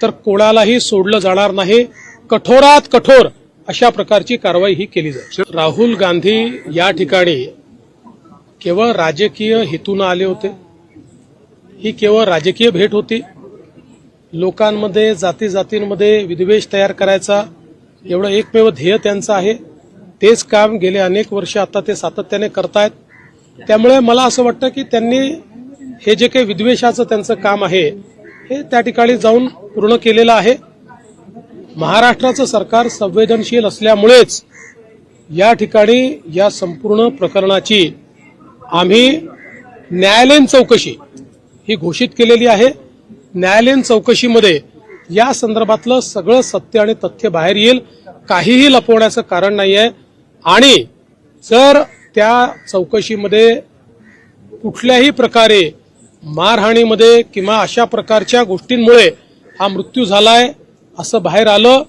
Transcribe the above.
तर कोणालाही सोडलं जाणार नाही। कठोरात कठोर अशा प्रकारची कारवाई ही केली जाईल। राहुल गांधी या ठिकाणी केवळ राजकीय हेतूने आले होते। ही केवळ राजकीय भेट होती। लोकांमध्ये जाती-जातींमध्ये विद्वेष तयार करायचा एवढं एकमेव ध्येय त्यांचं आहे। तेच काम गेले अनेक वर्ष आता ते सातत्याने करतायत। त्यामुळे मला असं वाटतं की त्यांनी हे जे काही विद्वेषाचं त्यांचं काम आहे हे त्या ठिकाणी जाऊन पूर्ण केलेलं आहे। महाराष्ट्राचं सरकार संवेदनशील असल्यामुळेच या ठिकाणी या संपूर्ण प्रकरणाची आम्ही न्यायालयीन चौकशी ही घोषित केलेली आहे। न्यायालयीन चौकशीमध्ये या संदर्भातलं सगळं सत्य आणि तथ्य बाहेर येईल। काहीही लपवण्याचं कारण नाहीये आणि जर त्या चौकशीमध्ये कुठल्याही प्रकारे मारहाणीमध्ये किंवा अशा प्रकारच्या गोष्टींमुळे हा मृत्यू झालाय असं बाहेर आलं